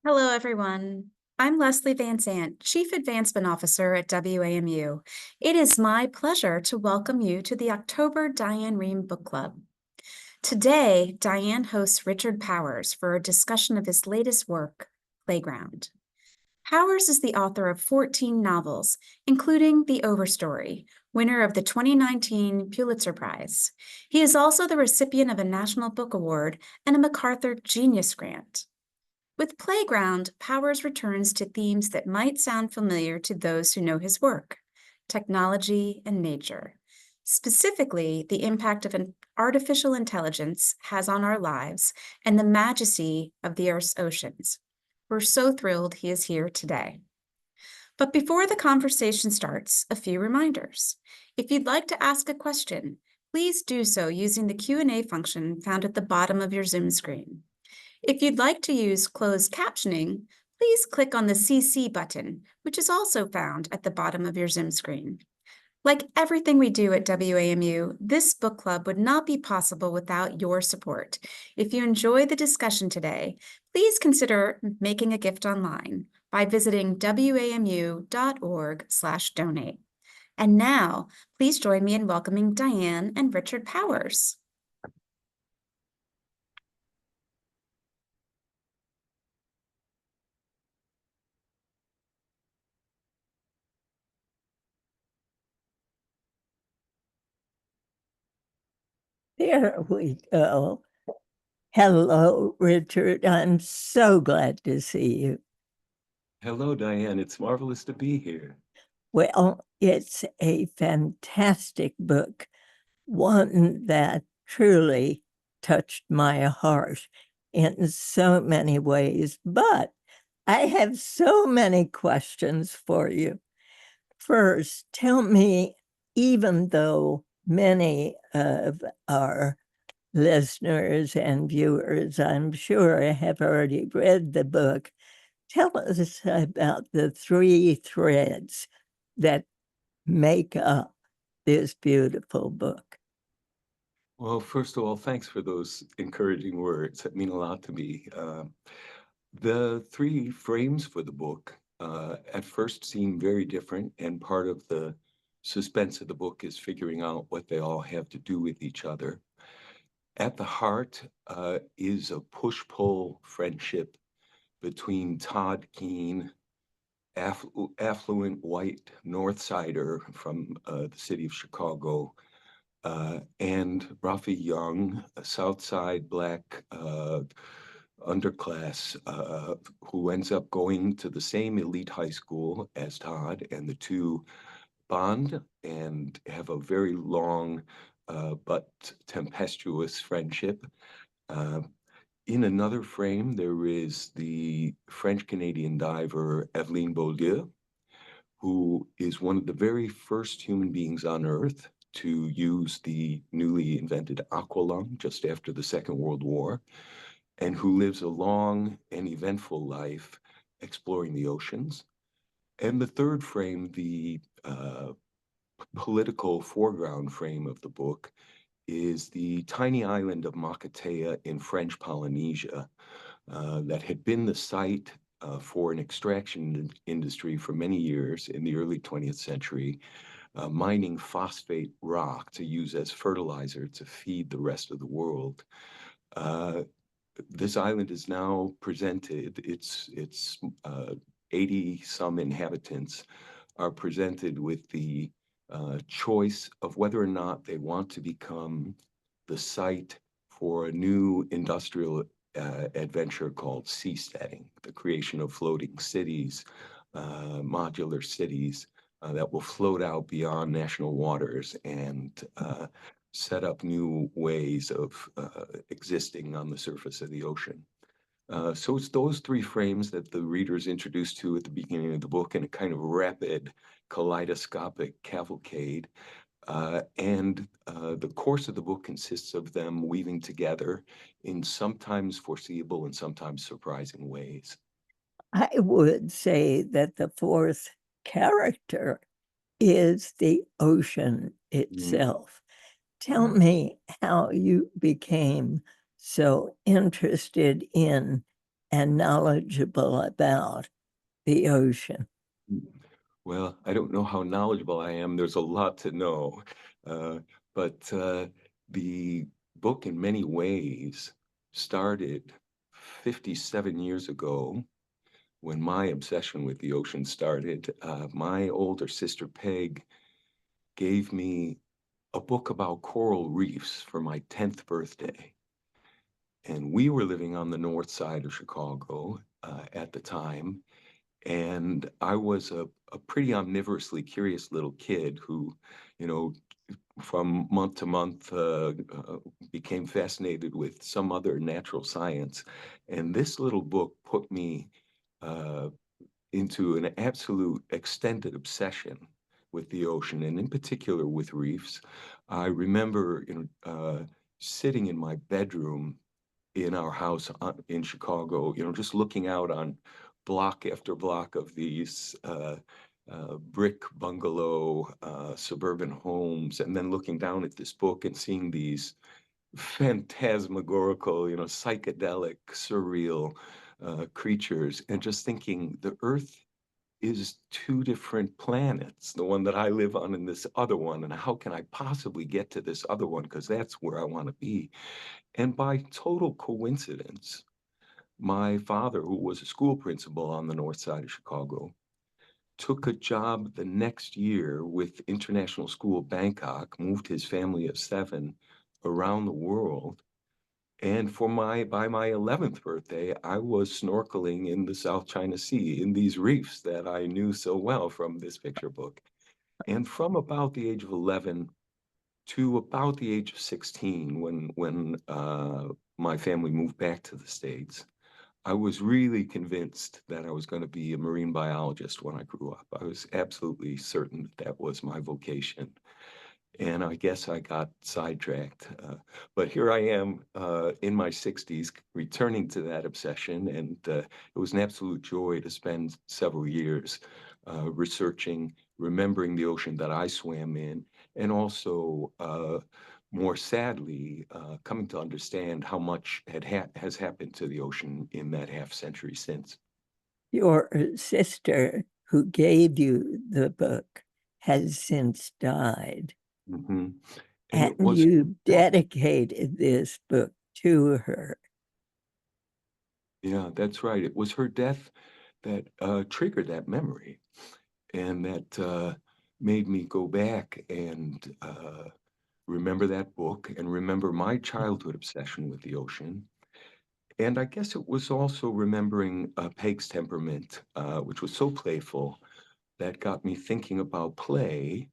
Hello, everyone. I'm Leslie Van Zandt, Chief Advancement Officer at WAMU. It is my pleasure to welcome you to the October Diane Rehm Book Club. Today, Diane hosts Richard Powers for a discussion of his latest work, Playground. Powers is the author of 14 novels, including The Overstory, winner of the 2019 Pulitzer Prize. He is also the recipient of a National Book Award and a MacArthur Genius Grant. With Playground, Powers returns to themes that might sound familiar to those who know his work: technology and nature. Specifically, the impact of an artificial intelligence has on our lives and the majesty of the Earth's oceans. We're so thrilled he is here today. But before the conversation starts, a few reminders. If you'd like to ask a question, please do so using the Q&A function found at the bottom of your Zoom screen. If you'd like to use closed captioning, please click on the CC button, which is also found at the bottom of your Zoom screen. Like everything we do at WAMU, this book club would not be possible without your support. If you enjoy the discussion today, please consider making a gift online by visiting wamu.org/donate. And now, please join me in welcoming Diane and Richard Powers. There we go. Hello, Richard. I'm so glad to see you. Hello, Diane. It's marvelous to be here. Well, it's a fantastic book, one that truly touched my heart in so many ways. But I have so many questions for you. First, tell me, even though many of our listeners and viewers, I'm sure, have already read the book, tell us about the three threads that make up this beautiful book. Well, first of all, thanks for those encouraging words. That mean a lot to me. The three frames for the book at first seem very different, and part of the suspense of the book is figuring out what they all have to do with each other. At the heart is a push-pull friendship between Todd Keene, affluent white North Sider from the city of Chicago, and Rafi Young, a South Side Black underclass who ends up going to the same elite high school as Todd, and the two bond and have a very long but tempestuous friendship. In another frame, there is the French-Canadian diver Eveline Beaulieu, who is one of the very first human beings on Earth to use the newly invented aqualung just after the Second World War, and who lives a long and eventful life exploring the oceans. And the third frame, the political foreground frame of the book, is the tiny island of Makatea in French Polynesia that had been the site for an extraction industry for many years in the early 20th century, mining phosphate rock to use as fertilizer to feed the rest of the world. This island is now presented, its 80 some inhabitants are presented with the choice of whether or not they want to become the site for a new industrial adventure called seasteading, the creation of floating cities, modular cities that will float out beyond national waters and set up new ways of existing on the surface of the ocean. So it's those three frames that the reader's introduced to at the beginning of the book in a kind of rapid kaleidoscopic cavalcade. And the course of the book consists of them weaving together in sometimes foreseeable and sometimes surprising ways. I would say that the fourth character is the ocean itself. Tell me how you became so interested in and knowledgeable about the ocean? Well, I don't know how knowledgeable I am. There's a lot to know. But the book, in many ways, started 57 years ago when my obsession with the ocean started. My older sister, Peg, gave me a book about coral reefs for my 10th birthday. And we were living on the north side of Chicago at the time. And I was a pretty omnivorously curious little kid who, you know, from month to month became fascinated with some other natural science. And this little book put me uh, into an absolute extended obsession with the ocean, and in particular with reefs. I remember, sitting in my bedroom in our house in Chicago, just looking out on block after block of these brick bungalow suburban homes, and then looking down at this book and seeing these phantasmagorical, psychedelic, surreal creatures, and just thinking the Earth is two different planets, the one that I live on and this other one, and how can I possibly get to this other one, because that's where I want to be. And by total coincidence, my father, who was a school principal on the north side of Chicago, took a job the next year with International School Bangkok, moved his family of 7 around the world. And by my 11th birthday, I was snorkeling in the South China Sea in these reefs that I knew so well from this picture book. And from about the age of 11 to about the age of 16, when my family moved back to the States, I was really convinced that I was going to be a marine biologist when I grew up. I was absolutely certain that that was my vocation. And I guess I got sidetracked. But here I am in my 60s, returning to that obsession. And it was an absolute joy to spend several years researching, remembering the ocean that I swam in, and also, more sadly, coming to understand how much has happened to the ocean in that half century since. Your sister, who gave you the book, has since died, Mm-hmm. And and it was you dedicated this book to her. Yeah, that's right. It was her death that triggered that memory, and that made me go back and remember that book and remember my childhood obsession with the ocean. And I guess it was also remembering Peg's temperament, which was so playful, that got me thinking about play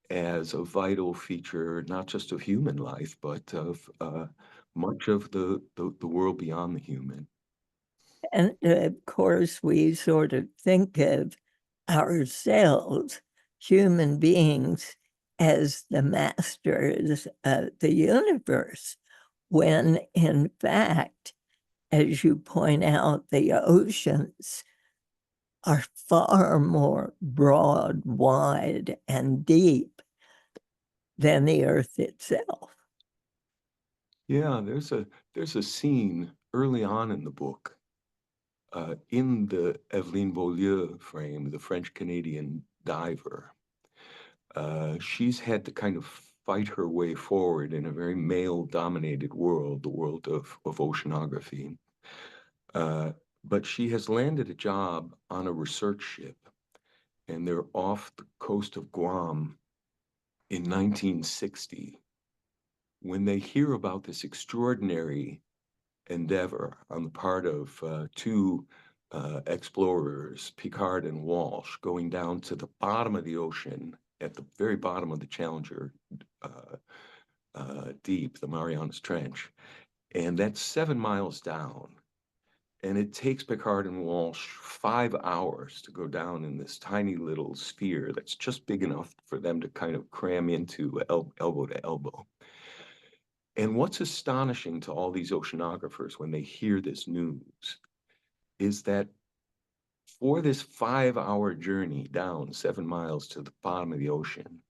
as a vital feature, not just of human life, but of much of the world beyond the human. And of course, we sort of think of ourselves, human beings, as the masters of the universe, when in fact, as you point out, the oceans are far more broad, wide, and deep than the earth itself. Yeah, there's a scene early on in the book, in the Eveline Beaulieu frame, the French Canadian diver. She's had to kind of fight her way forward in a very male-dominated world, the world of oceanography. Uh, but she has landed a job on a research ship, and they're off the coast of Guam in 1960 when they hear about this extraordinary endeavor on the part of 2 explorers, Picard and Walsh, going down to the bottom of the ocean, at the very bottom of the Challenger Deep, the Marianas Trench. And that's 7 miles down. And it takes Picard and Walsh 5 hours to go down in this tiny little sphere that's just big enough for them to kind of cram into elbow to elbow. And what's astonishing to all these oceanographers when they hear this news is that for this 5 hour journey down 7 miles to the bottom of the ocean,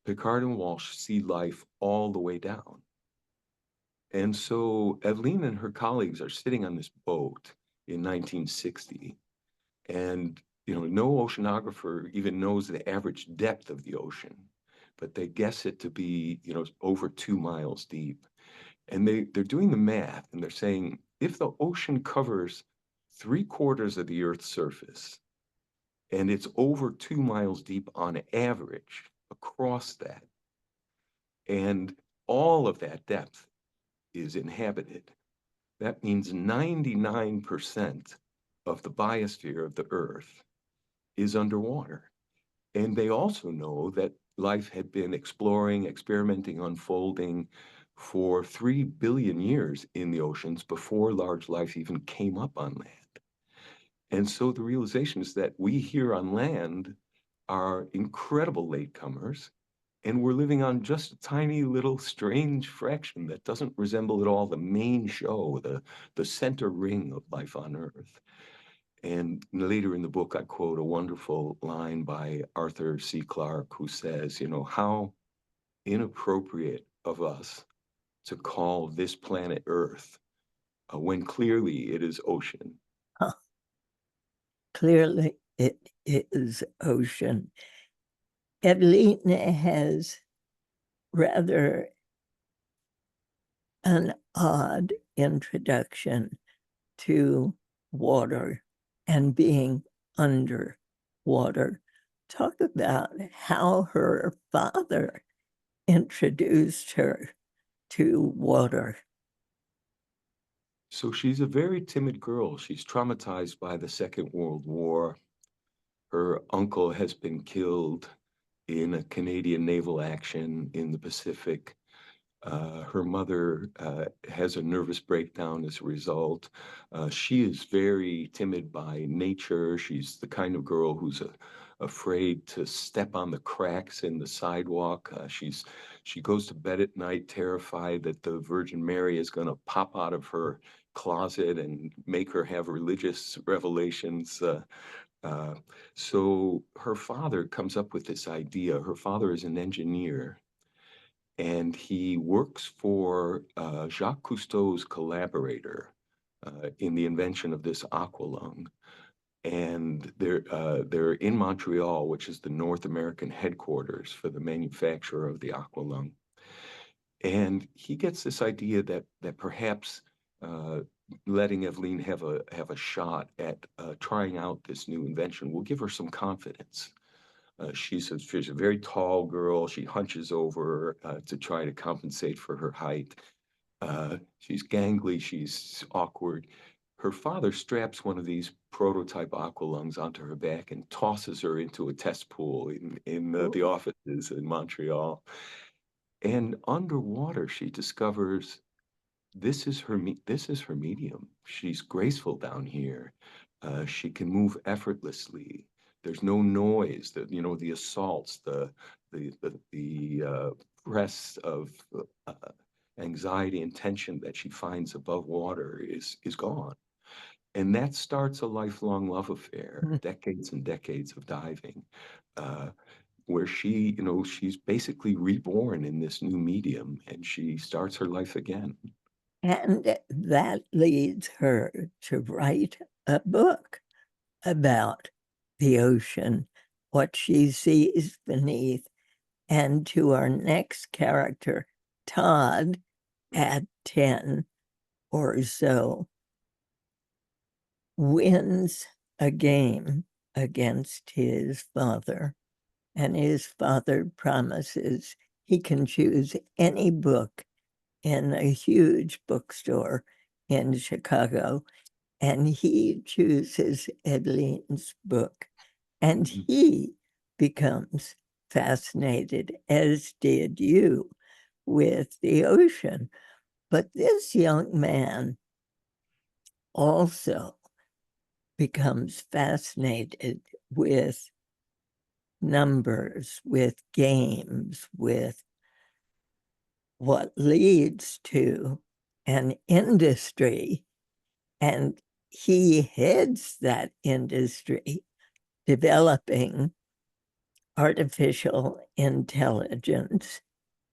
Picard and Walsh see life all the way down. And so Eveline and her colleagues are sitting on this boat, in 1960. And, no oceanographer even knows the average depth of the ocean, but they guess it to be, over 2 miles deep. And they're doing the math, and they're saying, if the ocean covers 3/4 of the Earth's surface, and it's over 2 miles deep on average across that, and all of that depth is inhabited, that means 99% of the biosphere of the Earth is underwater. And they also know that life had been exploring, experimenting, unfolding for 3 billion years in the oceans before large life even came up on land. And so the realization is that we here on land are incredible latecomers, and we're living on just a tiny little strange fraction that doesn't resemble at all the main show, the center ring of life on Earth. And later in the book, I quote a wonderful line by Arthur C. Clarke, who says, how inappropriate of us to call this planet Earth when clearly it is ocean. Huh. Clearly it is ocean. Evelyn has rather an odd introduction to water and being underwater. Talk about how her father introduced her to water. So she's a very timid girl. She's traumatized by the Second World War. Her uncle has been killed in a Canadian naval action in the Pacific. Her mother has a nervous breakdown as a result. She is very timid by nature. She's the kind of girl who's afraid to step on the cracks in the sidewalk. She goes to bed at night terrified that the Virgin Mary is going to pop out of her closet and make her have religious revelations. So her father comes up with this idea. Her father is an engineer, and he works for Jacques Cousteau's collaborator in the invention of this aqualung. And they're in Montreal, which is the North American headquarters for the manufacture of the aqualung. And he gets this idea that perhaps letting Evelyn have a shot at trying out this new invention will give her some confidence. She's a very tall girl. She hunches over to try to compensate for her height. She's gangly. She's awkward. Her father straps one of these prototype aqualungs onto her back and tosses her into a test pool in the offices in Montreal. And underwater, she discovers this is her medium. She's graceful down here. She can move effortlessly. There's no noise. The assaults, the press of anxiety and tension that she finds above water is gone. And that starts a lifelong love affair, decades and decades of diving, where she's basically reborn in this new medium, and she starts her life again. And that leads her to write a book about the ocean, what she sees beneath. And to our next character, Todd, at 10 or so, wins a game against his father. And his father promises he can choose any book in a huge bookstore in Chicago. And he chooses Evelyn's book. And he becomes fascinated, as did you, with the ocean. But this young man also becomes fascinated with numbers, with games, with what leads to an industry. And he heads that industry, developing artificial intelligence,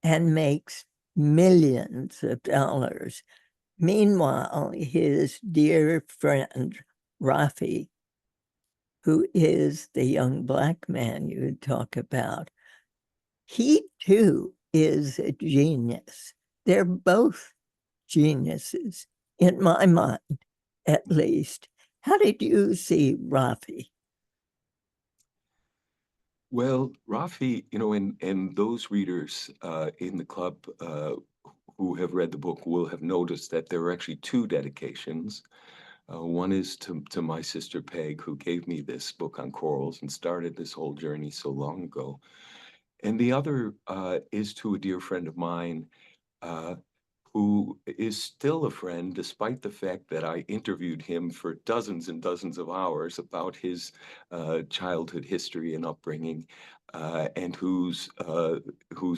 and makes millions of dollars Meanwhile, his dear friend, Rafi, who is the young Black man you talk about, he too is a genius. They're both geniuses, in my mind, at least. How did you see Rafi? Well, Rafi, and those readers in the club who have read the book will have noticed that there are actually two dedications. One is to my sister Peg, who gave me this book on corals and started this whole journey so long ago. And the other is to a dear friend of mine uh, who is still a friend, despite the fact that I interviewed him for dozens and dozens of hours about his childhood history and upbringing, and whose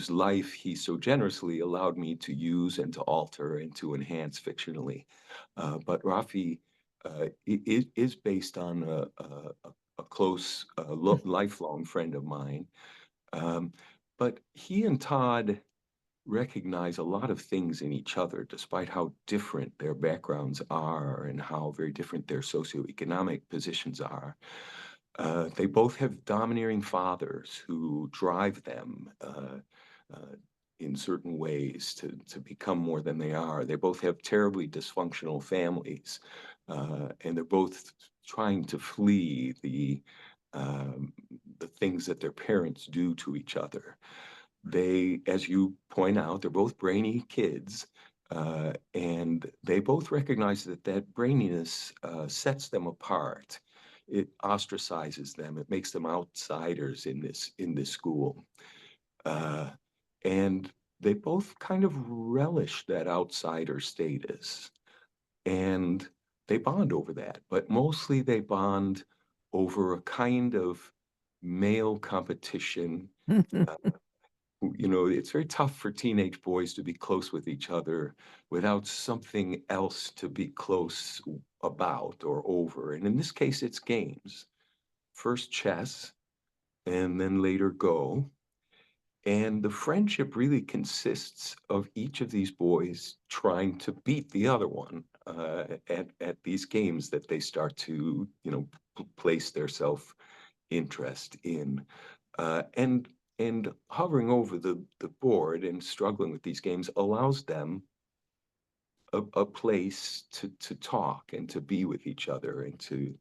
life he so generously allowed me to use and to alter and to enhance fictionally. But Rafi is based on a close, lifelong friend of mine. Um, but he and Todd recognize a lot of things in each other, despite how different their backgrounds are and how very different their socioeconomic positions are. They both have domineering fathers who drive them in certain ways to become more than they are. They both have terribly dysfunctional families, and they're both trying to flee the things that their parents do to each other. They, as you point out, they're both brainy kids, and they both recognize that braininess sets them apart. It ostracizes them. It makes them outsiders in this school, uh, and they both kind of relish that outsider status, and they bond over that. But mostly they bond over a kind of male competition. It's very tough for teenage boys to be close with each other without something else to be close about or over. And in this case, it's games. First chess, and then later Go. And the friendship really consists of each of these boys trying to beat the other one at these games that they start to, place their self-interest in. And hovering over the board and struggling with these games allows them a place to talk and to be with each other and to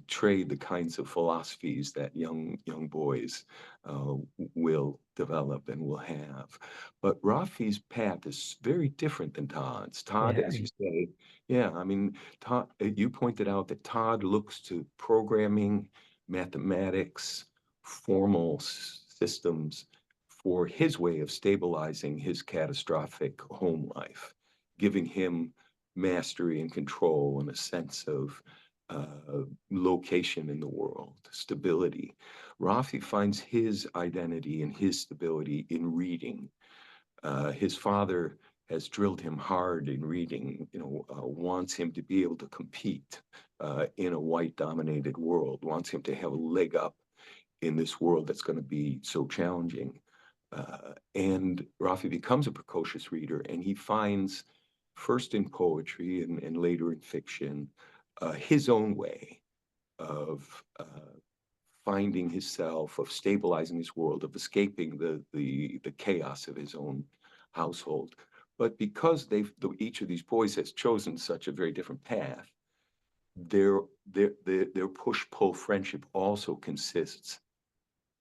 trade the kinds of philosophies that young boys uh, will develop and will have. But Rafi's path is very different than Todd's. Todd, as you Very. say, yeah, I mean, Todd, you pointed out that Todd looks to programming, mathematics, formal systems for his way of stabilizing his catastrophic home life, giving him mastery and control and a sense of location in the world, stability. Rafi finds his identity and his stability in reading. His father has drilled him hard in reading, wants him to be able to compete in a white-dominated world, wants him to have a leg up in this world that's going to be so challenging. And Rafi becomes a precocious reader, and he finds, first in poetry and later in fiction, his own way of finding himself, of stabilizing his world, of escaping the chaos of his own household. But because each of these boys has chosen such a very different path, their push-pull friendship also consists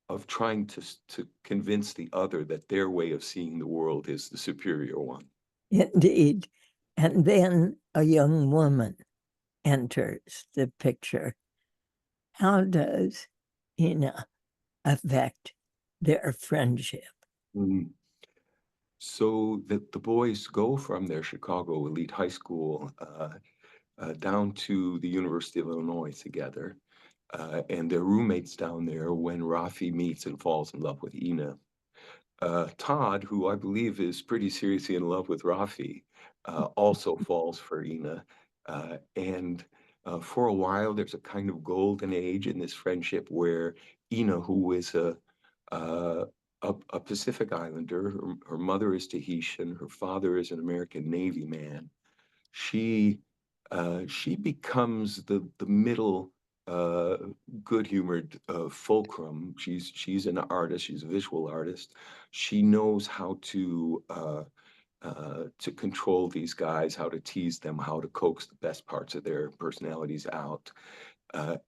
of trying to convince the other that their way of seeing the world is the superior one. Indeed. And then a young woman enters the picture. How does Ina affect their friendship? Mm. So that the boys go from their Chicago elite high school down to the University of Illinois together. And they're roommates down there when Rafi meets and falls in love with Ina. Todd, who I believe is pretty seriously in love with Rafi, also falls for Ina. And for a while, there's a kind of golden age in this friendship where Ina, who is a a Pacific Islander. Her mother is Tahitian. Her father is an American Navy man. She becomes the middle good-humored fulcrum. She's an artist. She's a visual artist. She knows how to control these guys, how to tease them, how to coax the best parts of their personalities out.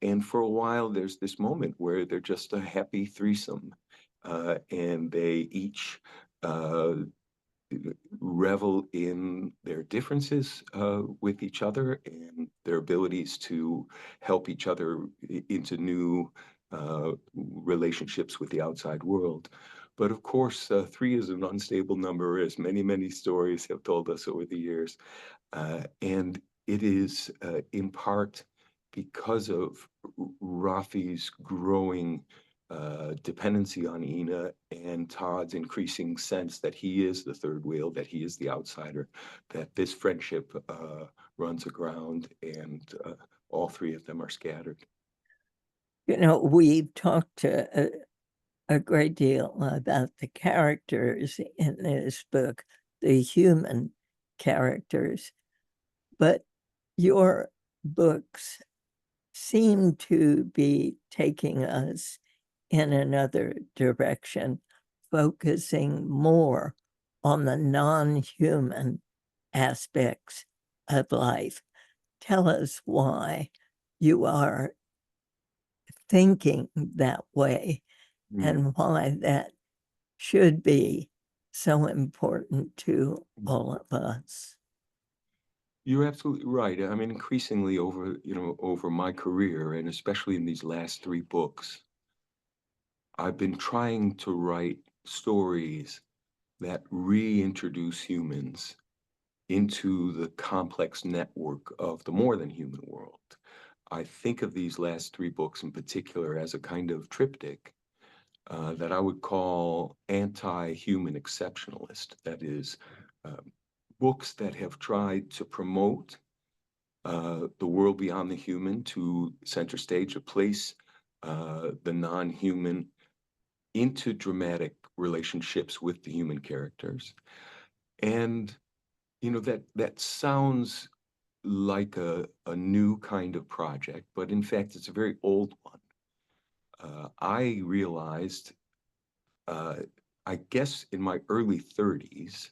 And for a while, there's this moment where they're just a happy threesome, and they each uh, revel in their differences with each other and their abilities to help each other into new relationships with the outside world. But of course, three is an unstable number, as many, many stories have told us over the years. And it is in part because of Rafi's growing dependency on Ina and Todd's increasing sense that he is the third wheel, that he is the outsider, that this friendship runs aground, and all three of them are scattered. You know, we've talked a great deal about the characters in this book, the human characters, but your books seem to be taking us in another direction, focusing more on the non-human aspects of life. Tell us why you are thinking that way and why that should be so important to all of us. You're absolutely right. I mean, increasingly over my career, and especially in these last three books, I've been trying to write stories that reintroduce humans into the complex network of the more than human world. I think of these last three books in particular as a kind of triptych that I would call anti-human exceptionalist. That is, books that have tried to promote the world beyond the human to center stage, to place the non-human into dramatic relationships with the human characters. And, that sounds like a new kind of project, but in fact, it's a very old one. I realized, I guess in my early 30s,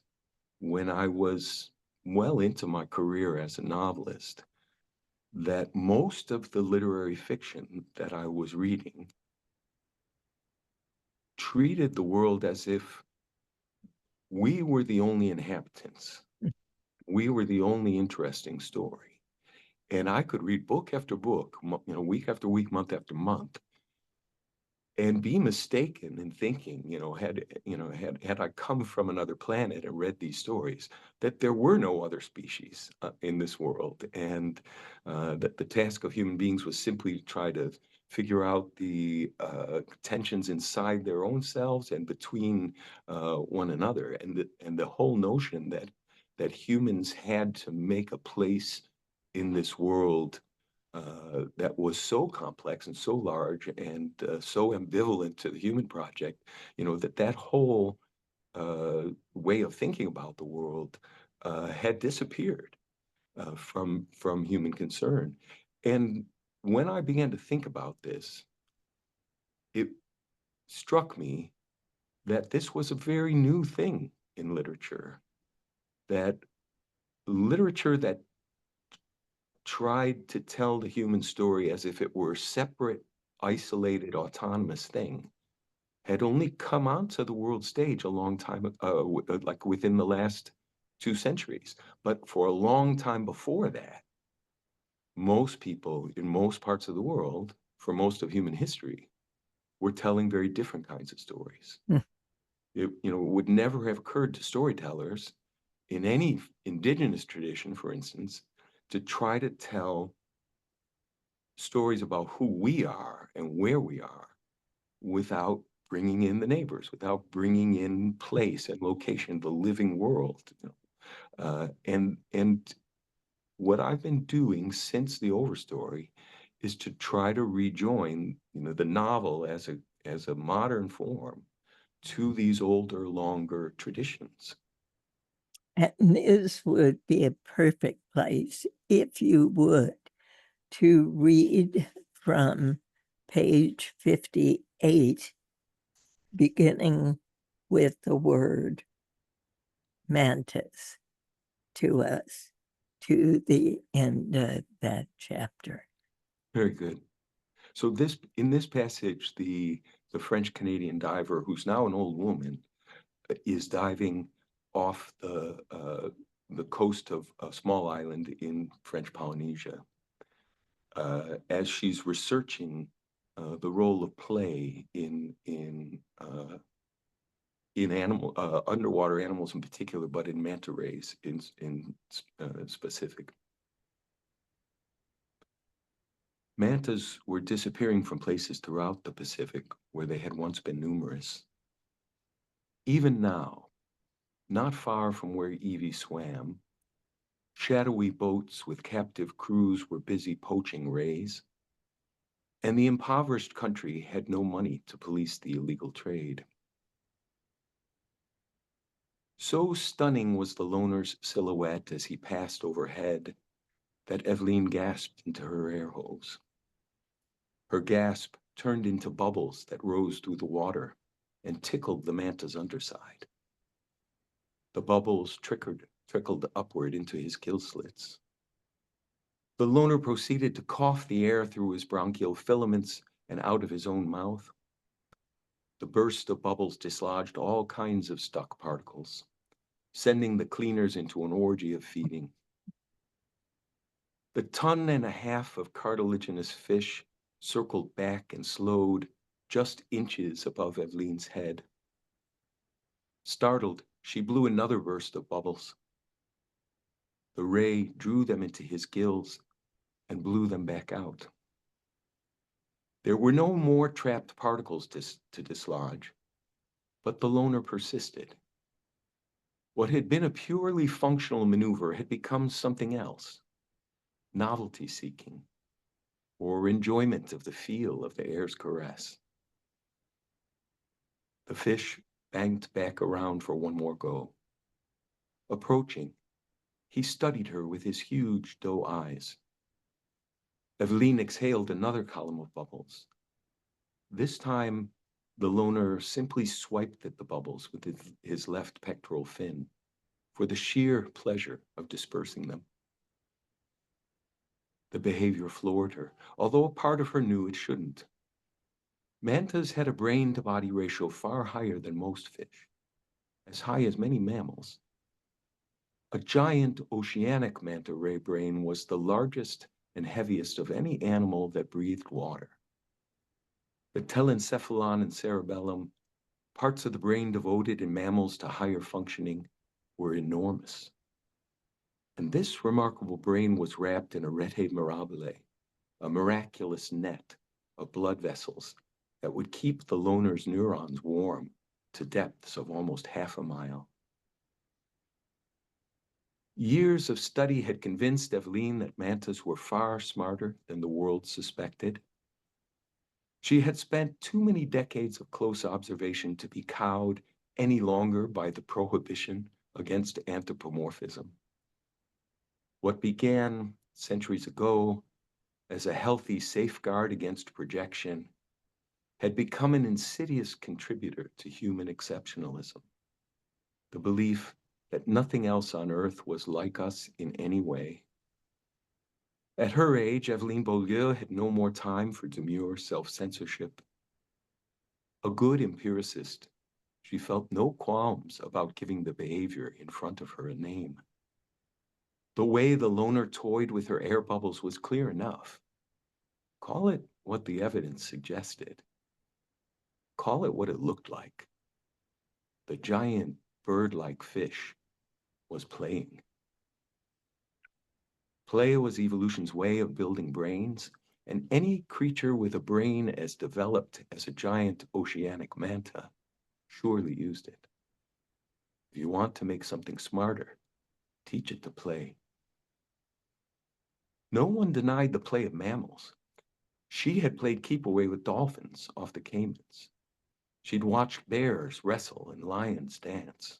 when I was well into my career as a novelist, that most of the literary fiction that I was reading treated the world as if we were the only inhabitants. We were the only interesting story. And I could read book after book, week after week, month after month, and be mistaken in thinking, had I come from another planet and read these stories, that there were no other species in this world, and that the task of human beings was simply to try to figure out the tensions inside their own selves and between one another, and the whole notion that humans had to make a place in this world that was so complex and so large and so ambivalent to the human project, that whole way of thinking about the world had disappeared from human concern. And when I began to think about this, it struck me that this was a very new thing in literature, that literature that tried to tell the human story as if it were a separate, isolated, autonomous thing had only come onto the world stage a long time, like within the last 2 centuries. But for a long time before that, most people in most parts of the world, for most of human history, were telling very different kinds of stories. It would never have occurred to storytellers in any indigenous tradition, for instance, to try to tell stories about who we are and where we are without bringing in the neighbors, without bringing in place and location, the living world. And what I've been doing since the Overstory is to try to rejoin, the novel as a modern form to these older, longer traditions. And this would be a perfect place, if you would, to read from page 58, beginning with the word mantis to us, to the end of that chapter. Very good. So in this passage, the French Canadian diver, who's now an old woman, is diving off the coast of a small island in French Polynesia. As she's researching the role of play in underwater animals in particular, but in manta rays in specific. Mantas were disappearing from places throughout the Pacific where they had once been numerous. Even now, not far from where Evie swam, shadowy boats with captive crews were busy poaching rays, and the impoverished country had no money to police the illegal trade. So stunning was the loner's silhouette as he passed overhead that Eveline gasped into her air hose. Her gasp turned into bubbles that rose through the water and tickled the manta's underside. The bubbles trickled upward into his gill slits. The loner proceeded to cough the air through his bronchial filaments and out of his own mouth. The burst of bubbles dislodged all kinds of stuck particles, sending the cleaners into an orgy of feeding. The 1.5 tons of cartilaginous fish circled back and slowed just inches above Eveline's head. Startled, she blew another burst of bubbles. The ray drew them into his gills and blew them back out. There were no more trapped particles to dislodge, but the loner persisted. What had been a purely functional maneuver had become something else, novelty-seeking, or enjoyment of the feel of the air's caress. The fish banked back around for one more go. Approaching, he studied her with his huge doe eyes. Eveline exhaled another column of bubbles. This time, the loner simply swiped at the bubbles with his left pectoral fin for the sheer pleasure of dispersing them. The behavior floored her, although a part of her knew it shouldn't. Mantas had a brain-to-body ratio far higher than most fish, as high as many mammals. A giant oceanic manta ray brain was the largest and heaviest of any animal that breathed water. The telencephalon and cerebellum, parts of the brain devoted in mammals to higher functioning, were enormous. And this remarkable brain was wrapped in a rete mirabile, a miraculous net of blood vessels that would keep the loner's neurons warm to depths of almost 1/2 mile. Years of study had convinced Eveline that mantas were far smarter than the world suspected. She had spent too many decades of close observation to be cowed any longer by the prohibition against anthropomorphism. What began centuries ago as a healthy safeguard against projection had become an insidious contributor to human exceptionalism. The belief that nothing else on earth was like us in any way. At her age, Eveline Beaulieu had no more time for demure self-censorship. A good empiricist, she felt no qualms about giving the behavior in front of her a name. The way the loner toyed with her air bubbles was clear enough. Call it what the evidence suggested. Call it what it looked like. The giant bird-like fish was playing. Play was evolution's way of building brains, and any creature with a brain as developed as a giant oceanic manta surely used it. If you want to make something smarter, teach it to play. No one denied the play of mammals. She had played keep away with dolphins off the Caymans. She'd watched bears wrestle and lions dance,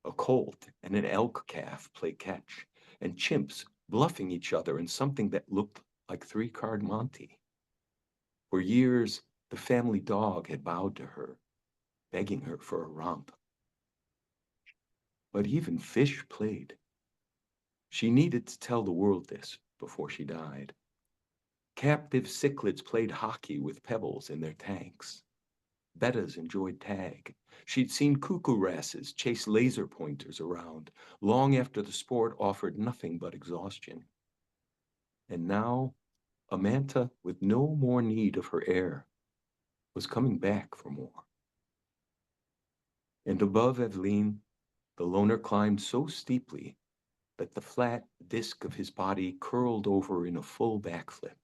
a colt and an elk calf play catch, and chimps bluffing each other in something that looked like three-card Monte. For years, the family dog had bowed to her, begging her for a romp. But even fish played. She needed to tell the world this before she died. Captive cichlids played hockey with pebbles in their tanks. Bettas enjoyed tag. She'd seen cuckoo wrasses chase laser pointers around long after the sport offered nothing but exhaustion. And now, a manta with no more need of her air was coming back for more. And above Eveline, the loner climbed so steeply that the flat disk of his body curled over in a full backflip.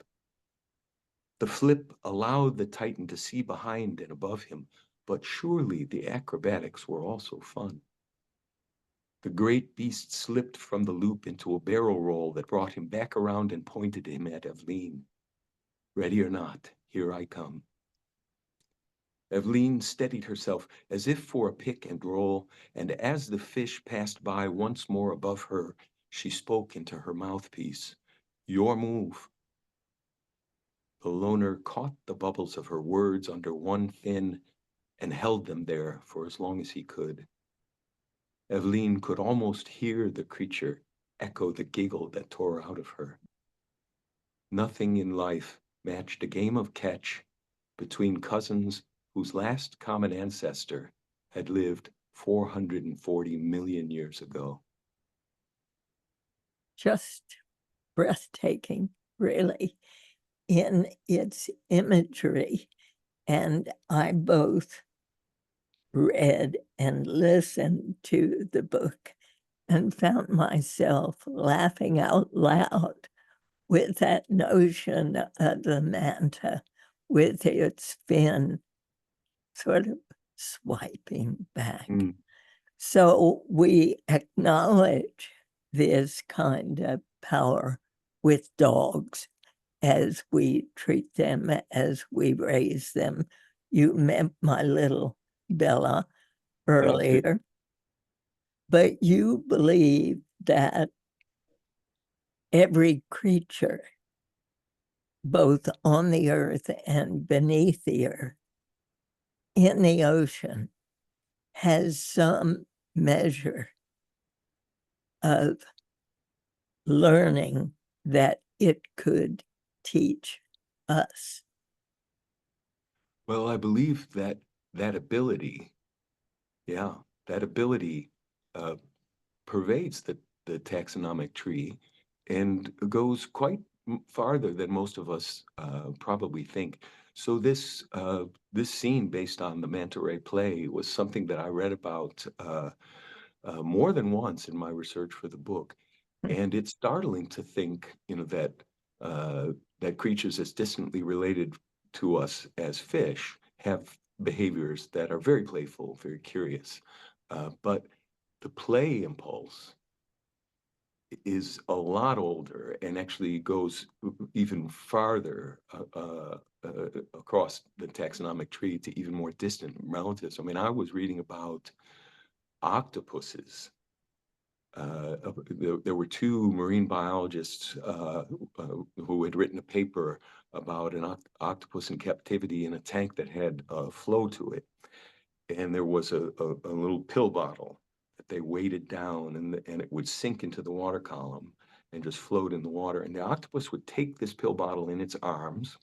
The flip allowed the Titan to see behind and above him, but surely the acrobatics were also fun. The great beast slipped from the loop into a barrel roll that brought him back around and pointed him at Eveline. Ready or not, here I come. Eveline steadied herself as if for a pick and roll, and as the fish passed by once more above her, she spoke into her mouthpiece. Your move. The loner caught the bubbles of her words under one fin and held them there for as long as he could. Eveline could almost hear the creature echo the giggle that tore out of her. Nothing in life matched a game of catch between cousins whose last common ancestor had lived 440 million years ago. Just breathtaking, really, in its imagery. And I both read and listened to the book and found myself laughing out loud with that notion of the manta with its fin sort of swiping back. Mm. So we acknowledge this kind of power with dogs as we treat them, as we raise them. You met my little Bella earlier, but you believe that every creature, both on the earth and beneath the earth, in the ocean, has some measure of learning that it could teach us. Well, I believe that that ability pervades the taxonomic tree and goes quite farther than most of us probably think. So this scene based on the manta ray play was something that I read about more than once in my research for the book. And it's startling to think, that creatures as distantly related to us as fish have behaviors that are very playful, very curious. But the play impulse is a lot older and actually goes even farther across the taxonomic tree to even more distant relatives. I mean, I was reading about octopuses. There were two marine biologists who had written a paper about an octopus in captivity in a tank that had flow to it. And there was a little pill bottle that they weighted down and it would sink into the water column and just float in the water. And the octopus would take this pill bottle in its arms.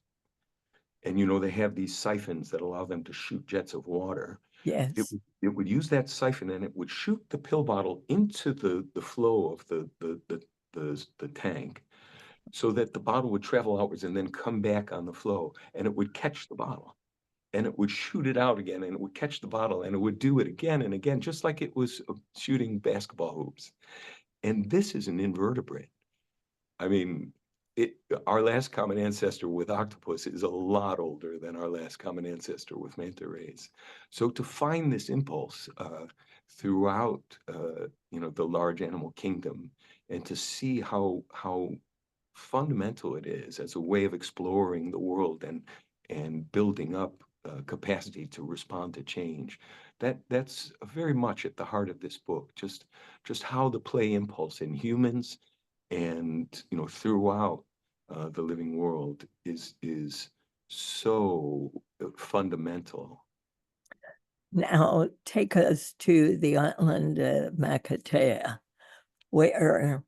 And, they have these siphons that allow them to shoot jets of water. Yes. It would use that siphon and it would shoot the pill bottle into the flow of the tank so that the bottle would travel outwards and then come back on the flow and it would catch the bottle and it would shoot it out again and it would catch the bottle and it would do it again and again, just like it was shooting basketball hoops. And this is an invertebrate. I mean, our last common ancestor with octopus is a lot older than our last common ancestor with manta rays. So to find this impulse throughout, the large animal kingdom, and to see how fundamental it is as a way of exploring the world and building up capacity to respond to change. That's very much at the heart of this book. Just how the play impulse in humans and throughout the living world is so fundamental. Now, take us to the island of Makatea, where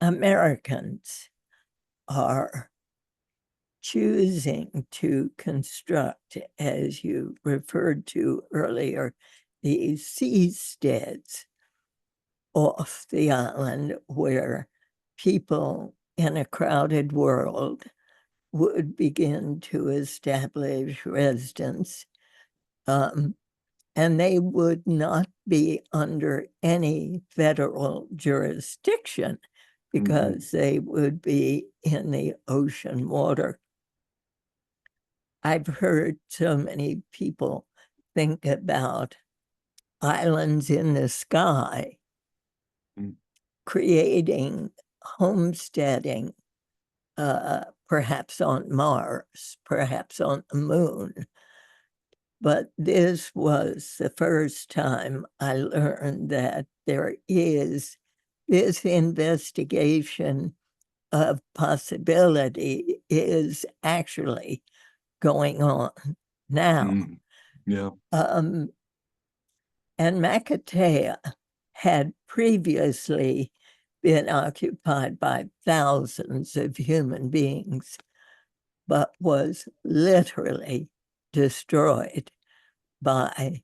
Americans are choosing to construct, as you referred to earlier, these seasteads off the island where people in a crowded world would begin to establish residence. And they would not be under any federal jurisdiction because they would be in the ocean water. I've heard so many people think about islands in the sky, creating homesteading, perhaps on Mars, perhaps on the moon. But this was the first time I learned that there is this investigation of possibility is actually going on now. Yeah. And Makatea had previously been occupied by thousands of human beings, but was literally destroyed by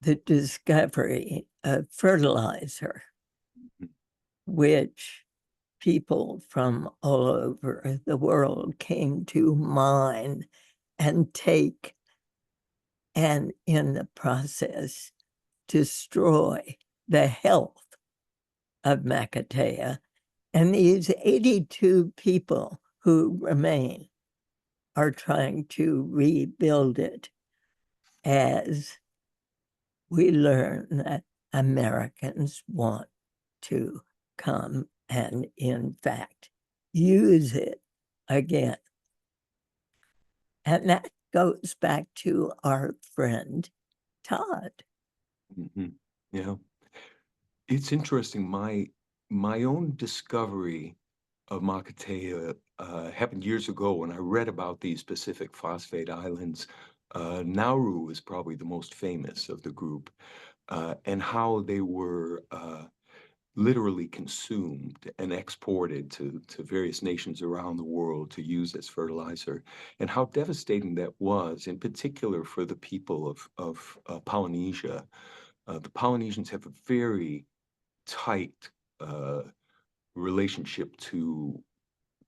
the discovery of fertilizer, which people from all over the world came to mine and take, and in the process destroy the health of Makatea. And these 82 people who remain are trying to rebuild it as we learn that Americans want to come and, in fact, use it again. And that goes back to our friend Todd. Yeah. It's interesting. My own discovery of Makatea happened years ago when I read about these Pacific phosphate islands. Nauru is probably the most famous of the group, and how they were literally consumed and exported to various nations around the world to use as fertilizer, and how devastating that was, in particular for the people of Polynesia. The Polynesians have a very tight relationship to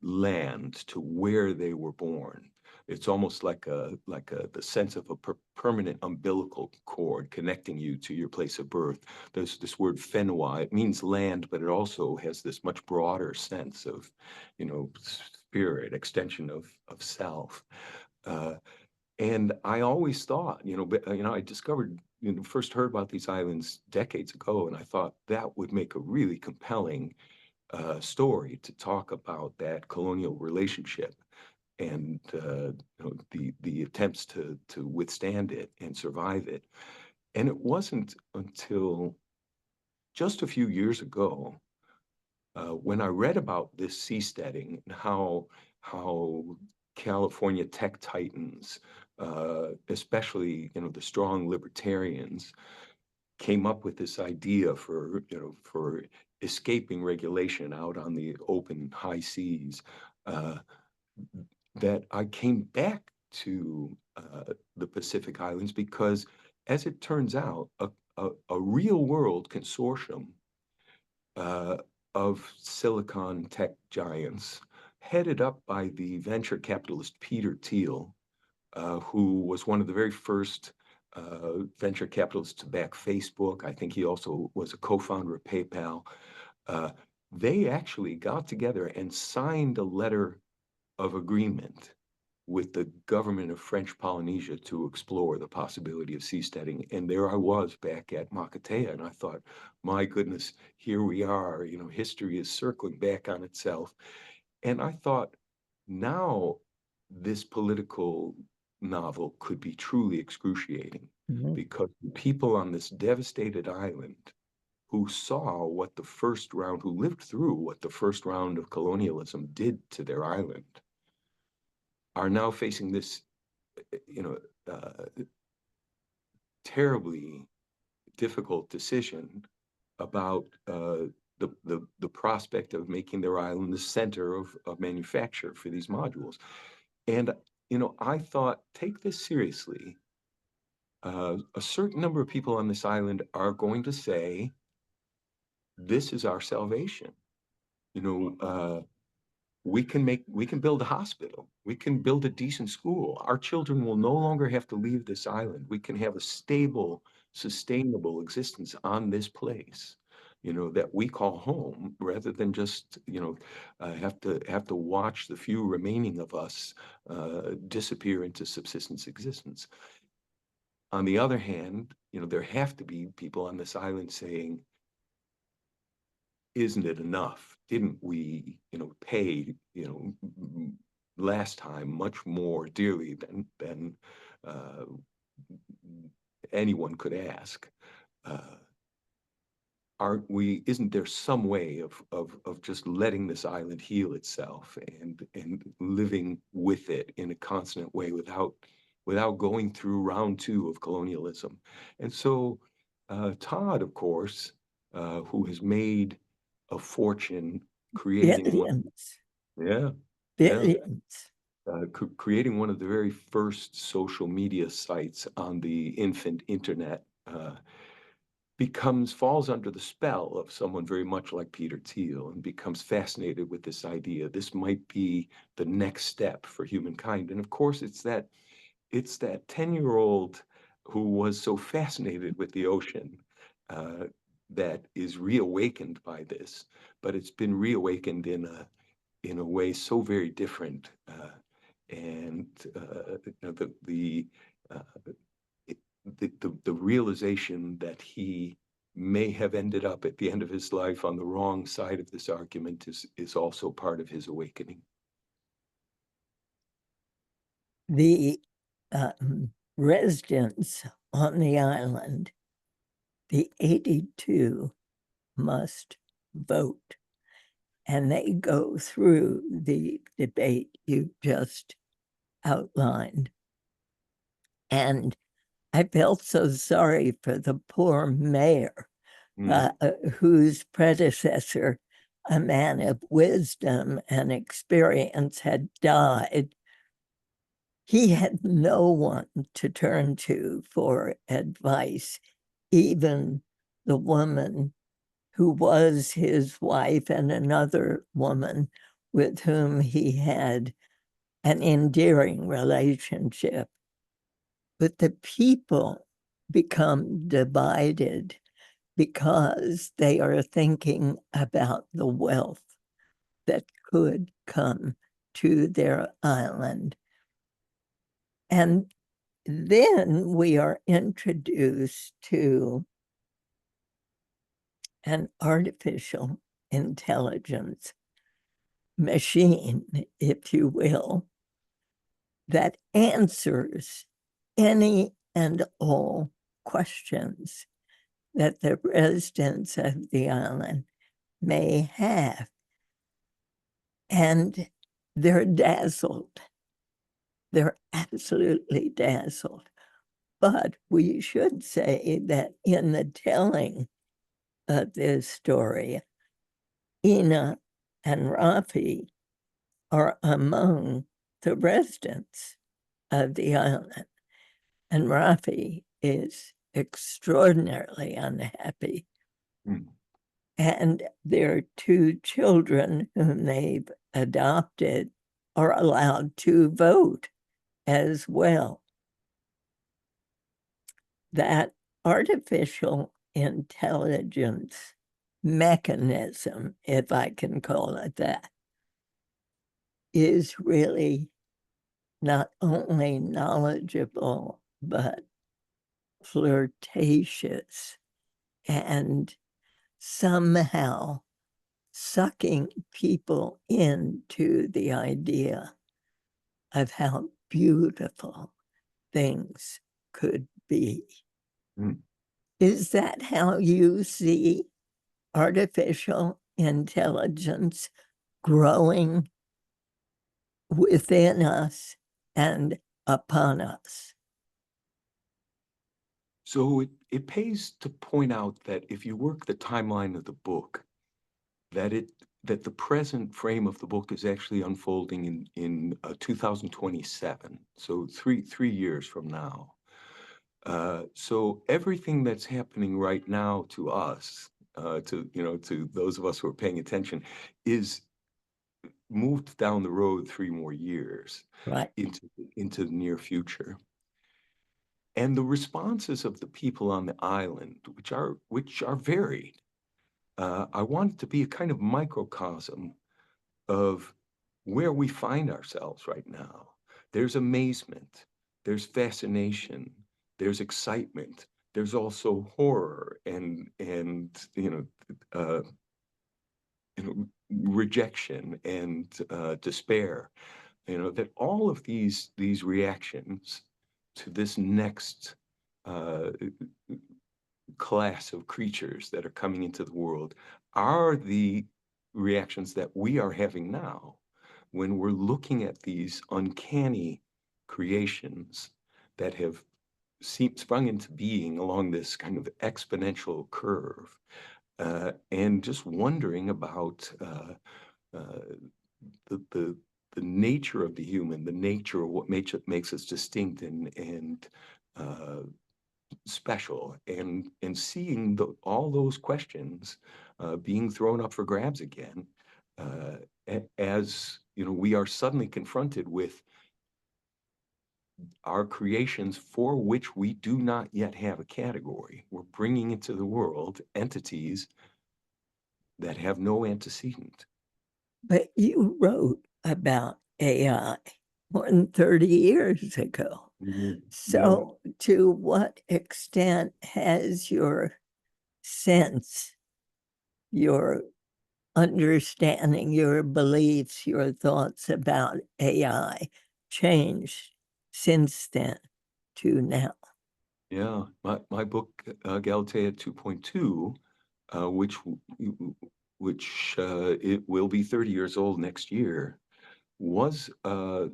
land, to where they were born. It's almost like the sense of a permanent umbilical cord connecting you to your place of birth. There's this word whenua. It means land, but it also has this much broader sense of, spirit, extension of self. And I always thought, I discovered, first heard about these islands decades ago, and I thought that would make a really compelling story to talk about that colonial relationship and the attempts to withstand it and survive it. And it wasn't until just a few years ago when I read about this seasteading and how California tech titans, especially the strong libertarians, came up with this idea for escaping regulation out on the open high seas, that I came back to the Pacific Islands because, as it turns out, a real world consortium of silicon tech giants, headed up by the venture capitalist Peter Thiel, who was one of the very first venture capitalists to back Facebook. I think he also was a co-founder of PayPal. They actually got together and signed a letter of agreement with the government of French Polynesia to explore the possibility of seasteading. And there I was back at Makatea, and I thought, my goodness, here we are. History is circling back on itself. And I thought, now this political novel could be truly excruciating, Mhm. because the people on this devastated island who saw what the first round, who lived through what the first round of colonialism did to their island, are now facing this, you know, terribly difficult decision about the prospect of making their island the center of manufacture for these modules. And, I thought, take this seriously. A certain number of people on this island are going to say, this is our salvation. We can build a hospital. We can build a decent school. Our children will no longer have to leave this island. We can have a stable, sustainable existence on this place, that we call home, rather than just, have to watch the few remaining of us disappear into subsistence existence. On the other hand, there have to be people on this island saying, isn't it enough? Didn't we, pay, last time much more dearly than anyone could ask? Isn't there some way of just letting this island heal itself and living with it in a constant way without going through round two of colonialism? And so Todd, of course, who has made a fortune creating Billions. yeah, Billions. creating one of the very first social media sites on the infant internet, falls under the spell of someone very much like Peter Thiel, and becomes fascinated with this idea. This might be the next step for humankind. And of course, it's that 10-year-old who was so fascinated with the ocean that is reawakened by this, but it's been reawakened in a way so very different. And the realization that he may have ended up at the end of his life on the wrong side of this argument is also part of his awakening. The residents on the island, the 82, must vote. And they go through the debate you just outlined. And I felt so sorry for the poor mayor, whose predecessor, a man of wisdom and experience, had died. He had no one to turn to for advice, even the woman who was his wife and another woman with whom he had an endearing relationship. But the people become divided because they are thinking about the wealth that could come to their island. And then we are introduced to an artificial intelligence machine, if you will, that answers any and all questions that the residents of the island may have. And they're dazzled. They're absolutely dazzled. But we should say that in the telling of this story, Ina and Rafi are among the residents of the island. And Rafi is extraordinarily unhappy. Mm. And their two children, whom they've adopted, are allowed to vote as well. That artificial intelligence mechanism, if I can call it that, is really not only knowledgeable, but flirtatious and somehow sucking people into the idea of how beautiful things could be. Mm. Is that how you see artificial intelligence growing within us and upon us? So it pays to point out that if you work the timeline of the book, that the present frame of the book is actually unfolding in 2027, so three years from now. So everything that's happening right now to us, to those of us who are paying attention, is moved down the road 3 more years Right. into the near future. And the responses of the people on the island, which are varied, I want it to be a kind of microcosm of where we find ourselves right now. There's amazement, there's fascination, there's excitement, there's also horror and rejection and despair. That all of these reactions to this next class of creatures that are coming into the world are the reactions that we are having now when we're looking at these uncanny creations that have sprung into being along this kind of exponential curve, and just wondering about the nature of the human, the nature of what makes us distinct and special, and seeing all those questions being thrown up for grabs again, as we are suddenly confronted with our creations for which we do not yet have a category. We're bringing into the world entities that have no antecedent. But you wrote about AI more than 30 years ago. Mhm. So, to what extent has your sense, your understanding, your beliefs, your thoughts about AI changed since then to now? Yeah, my book, Galatea 2.2, which it will be 30 years old next year, was a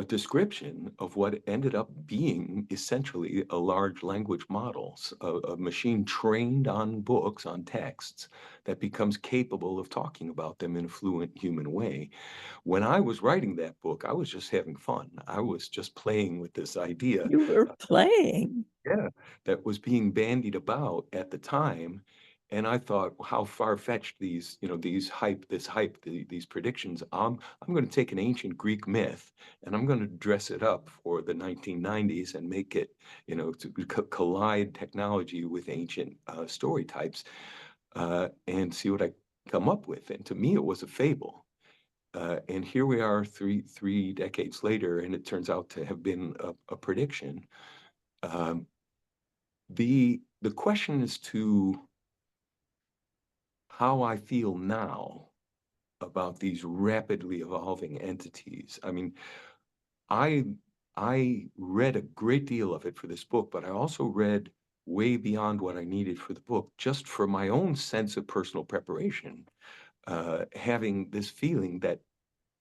description of what ended up being essentially a large language model, a machine trained on books, on texts, that becomes capable of talking about them in a fluent human way. When I was writing that book, I was just having fun. I was just playing with this idea. You were playing. Yeah, that was being bandied about at the time. And I thought, how far-fetched these predictions. I'm going to take an ancient Greek myth and I'm going to dress it up for the 1990s and make it, to collide technology with ancient story types, and see what I come up with. And to me, it was a fable. And here we are, three decades later, and it turns out to have been a prediction. Um, the question is to how I feel now about these rapidly evolving entities. I mean, I read a great deal of it for this book, but I also read way beyond what I needed for the book, just for my own sense of personal preparation, having this feeling that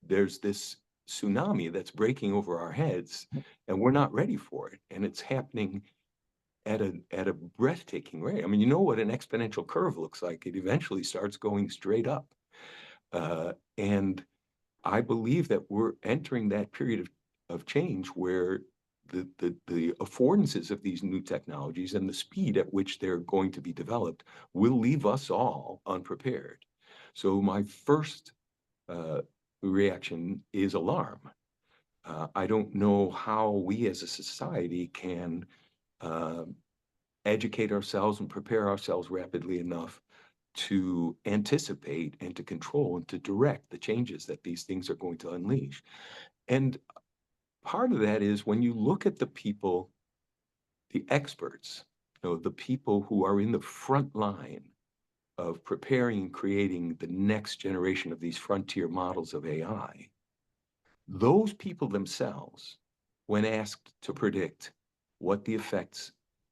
there's this tsunami that's breaking over our heads and we're not ready for it. And it's happening at a breathtaking rate. I mean, you know what an exponential curve looks like. It eventually starts going straight up. And I believe that we're entering that period of change where the affordances of these new technologies and the speed at which they're going to be developed will leave us all unprepared. So my first reaction is alarm. I don't know how we as a society can educate ourselves and prepare ourselves rapidly enough to anticipate and to control and to direct the changes that these things are going to unleash. And part of that is when you look at the people, the experts, the people who are in the front line of preparing and creating the next generation of these frontier models of AI, those people themselves when asked to predict what the effects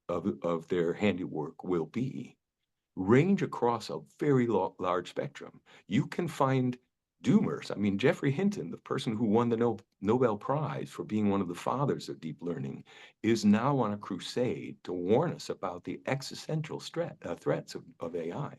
of their handiwork will be, range across a very large spectrum. You can find doomers. I mean, Geoffrey Hinton, the person who won the Nobel Prize for being one of the fathers of deep learning, is now on a crusade to warn us about the existential threats of AI.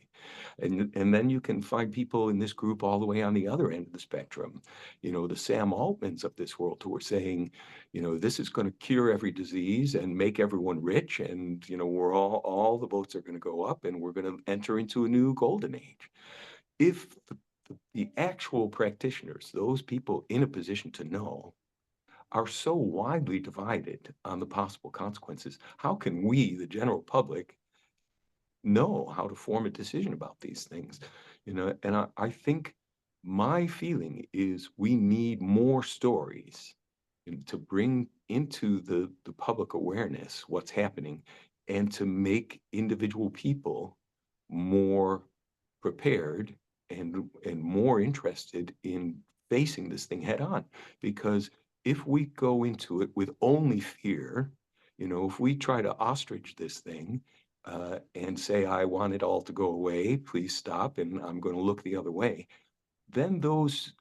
And then you can find people in this group all the way on the other end of the spectrum, the Sam Altmans of this world, who are saying, this is going to cure every disease and make everyone rich, and we're all the boats are going to go up, and we're going to enter into a new golden age. If the actual practitioners, those people in a position to know, are so widely divided on the possible consequences, how can we, the general public, know how to form a decision about these things? And I think my feeling is we need more stories to bring into the public awareness what's happening, and to make individual people more prepared and more interested in facing this thing head on. Because if we go into it with only fear, if we try to ostrich this thing and say, I want it all to go away, please stop, and I'm going to look the other way, then those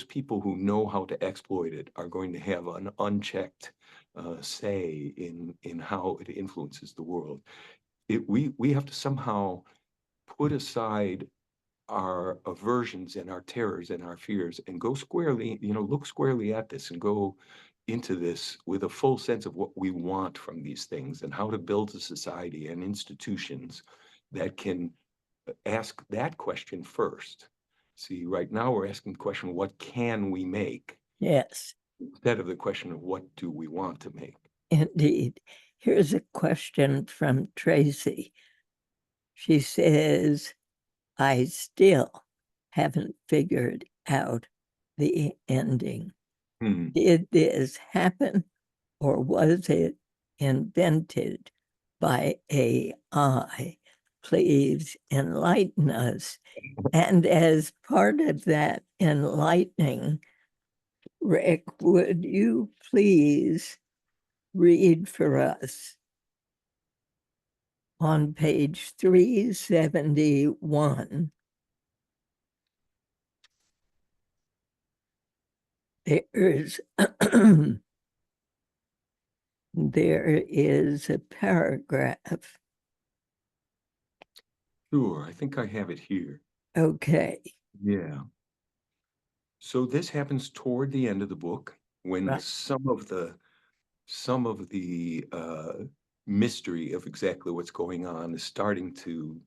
people who know how to exploit it are going to have an unchecked say in how it influences the world. We have to somehow put aside our aversions and our terrors and our fears and go squarely, look squarely at this and go into this with a full sense of what we want from these things, and how to build a society and institutions that can ask that question first. See, right now we're asking the question, what can we make? Yes, Instead of the question of what do we want to make? indeed. Here's a question from Tracy. She says, I still haven't figured out the ending. Did this happen, or was it invented by AI? Please enlighten us. And as part of that enlightening, Rick, would you please read for us on page 371? There's there is a paragraph. Sure, I think I have it here. Okay. Yeah. So this happens toward the end of the book, when Right. some of the mystery of exactly what's going on is starting to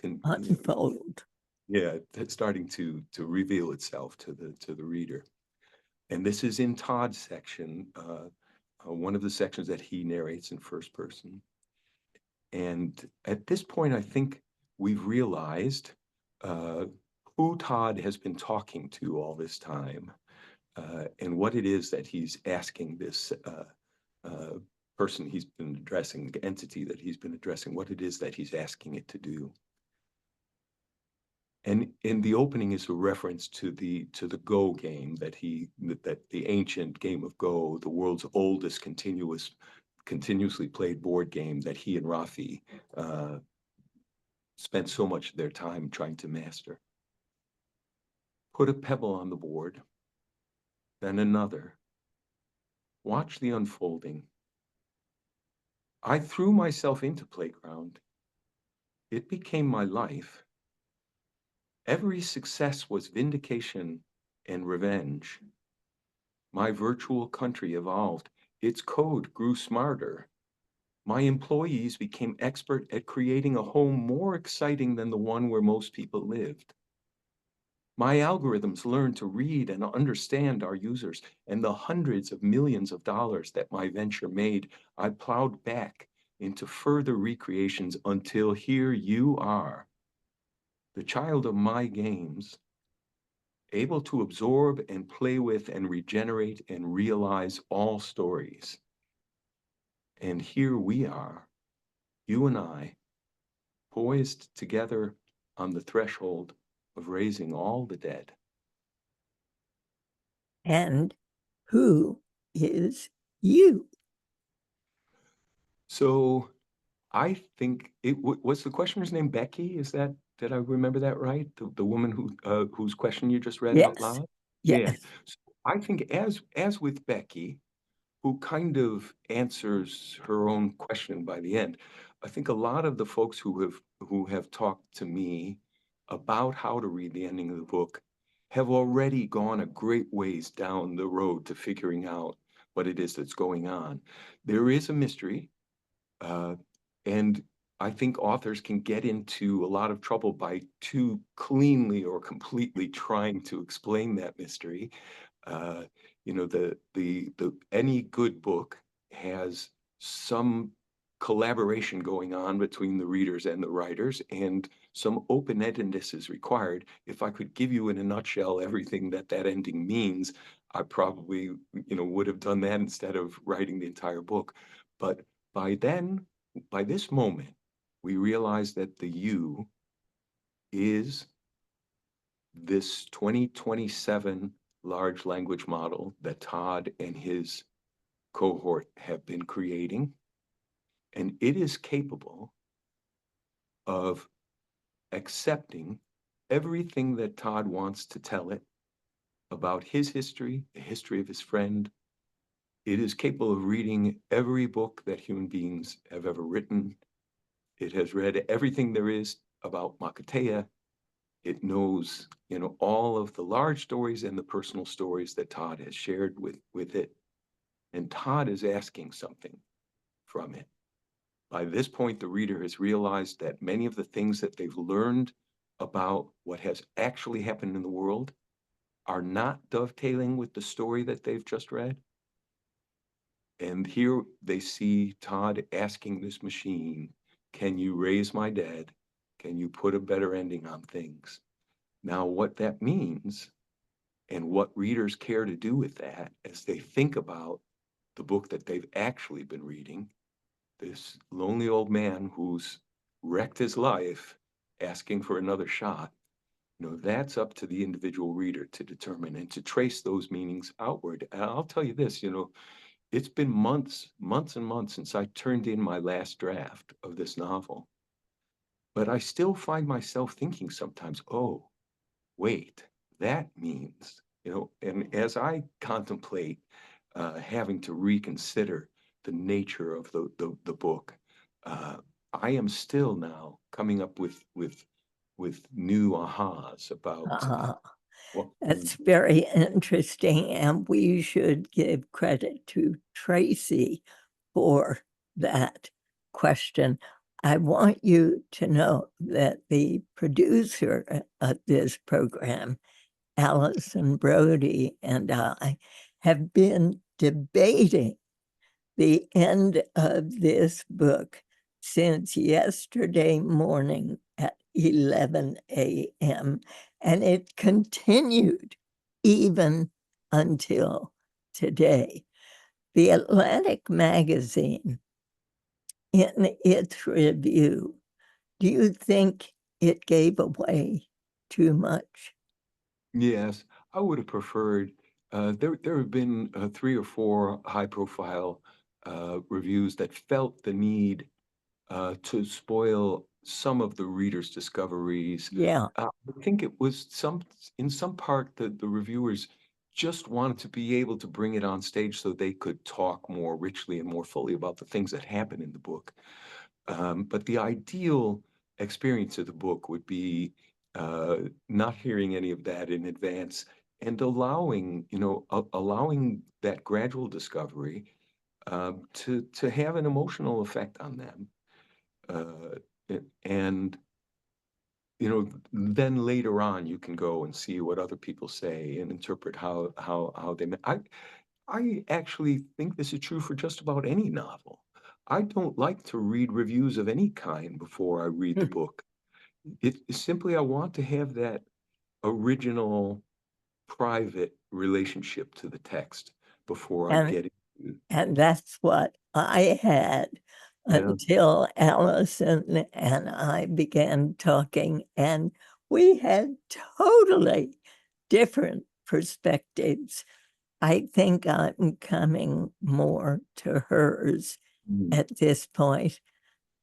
Unfold. it's starting to reveal itself to the reader. And this is in Todd's section, one of the sections that he narrates in first person. And at this point, I think we've realized who Todd has been talking to all this time, and what it is that he's asking this person he's been addressing, the entity that he's been addressing, what it is that he's asking it to do. And in the opening is a reference to the Go game, that the ancient game of Go, the world's oldest continuously played board game, that he and Rafi spent so much of their time trying to master. Put a pebble on the board, then another. Watch the unfolding. I threw myself into Playground. It became my life. Every success was vindication and revenge. My virtual country evolved. Its code grew smarter. My employees became expert at creating a home more exciting than the one where most people lived. My algorithms learned to read and understand our users, and the hundreds of millions of dollars that my venture made, I plowed back into further recreations until here you are, the child of my games, able to absorb and play with and regenerate and realize all stories. And here we are, you and I, poised together on the threshold of raising all the dead. And who is you? So I think was the questioner's name Becky? Did I remember that right? The woman whose question you just read out Yes, loud? Yeah. yes. So I think as with Becky, who kind of answers her own question by the end, I think a lot of the folks who have talked to me about how to read the ending of the book have already gone a great ways down the road to figuring out what it is that's going on. There is a mystery. Uh, and I think authors can get into a lot of trouble by too cleanly or completely trying to explain that mystery. Uh, the any good book has some collaboration going on between the readers and the writers, and some open-endedness is required. If I could give you in a nutshell everything that ending means, I probably, would have done that instead of writing the entire book. But by then, by this moment, we realize that the you is this 2027 large language model that Todd and his cohort have been creating. And it is capable of accepting everything that Todd wants to tell it about his history, the history of his friend. It is capable of reading every book that human beings have ever written. It has read everything there is about Makatea. It knows, all of the large stories and the personal stories that Todd has shared with it. And Todd is asking something from it. By this point, the reader has realized that many of the things that they've learned about what has actually happened in the world are not dovetailing with the story that they've just read. And here they see Todd asking this machine, can you raise my dead? Can you put a better ending on things? Now, what that means and what readers care to do with that as they think about the book that they've actually been reading, this lonely old man who's wrecked his life asking for another shot, that's up to the individual reader to determine and to trace those meanings outward. And I'll tell you this, it's been months and months since I turned in my last draft of this novel. But I still find myself thinking sometimes, oh, wait, that means, and as I contemplate having to reconsider the nature of the book, I am still now coming up with new ahas about what. That's very interesting, and we should give credit to Tracy for that question. I want you to know that the producer of this program, Allison Brody, and I have been debating the end of this book since yesterday morning at 11 a.m., and it continued even until today. The Atlantic magazine, in its review, do you think it gave away too much? Yes, I would have preferred. There have been 3 or 4 high-profile reviews that felt the need to spoil some of the reader's discoveries. Yeah. I think it was in some part, the reviewers just wanted to be able to bring it on stage so they could talk more richly and more fully about the things that happen in the book. But the ideal experience of the book would be not hearing any of that in advance and allowing that gradual discovery to have an emotional effect on them. And then later on you can go and see what other people say and interpret how they I actually think this is true for just about any novel. I don't like to read reviews of any kind before I read the book. It's simply I want to have that original private relationship to the text before I And get into. And that's what I had Yeah. until Allison and I began talking, and we had totally different perspectives. I think I'm coming more to hers at this point.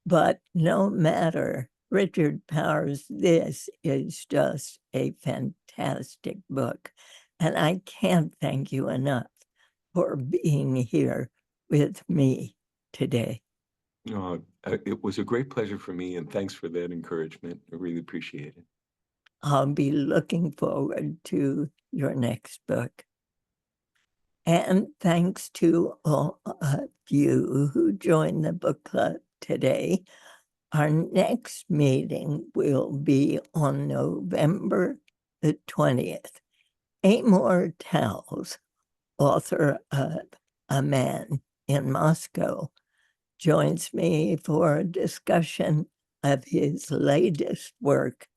But no matter, Richard Powers, this is just a fantastic book. And I can't thank you enough for being here with me today. It was a great pleasure for me, and thanks for that encouragement. I really appreciate it. I'll be looking forward to your next book. And thanks to all of you who joined the book club today. Our next meeting will be on November the 20th. Amor Tells, author of A Man in Moscow, joins me for a discussion of his latest work,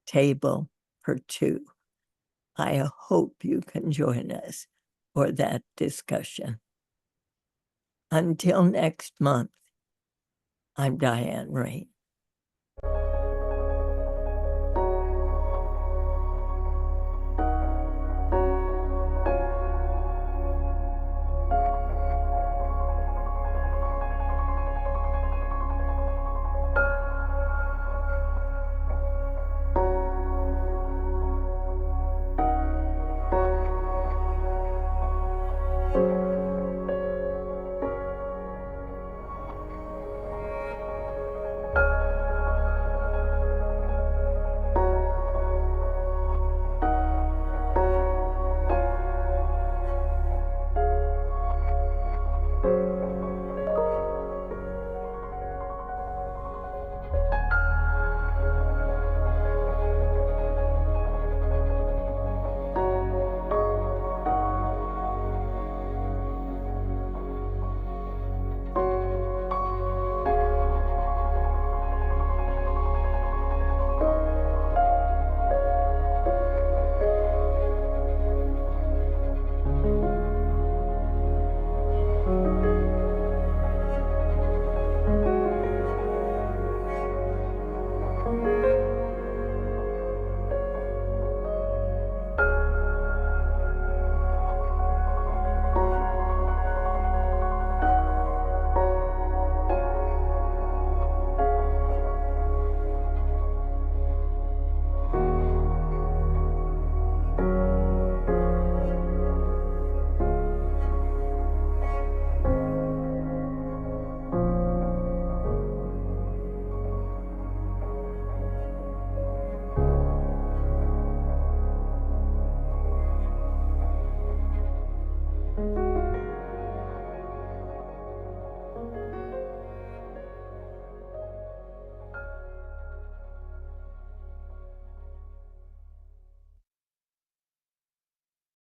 Table for Two. I hope you can join us for that discussion. Until next month, I'm Diane Rehm.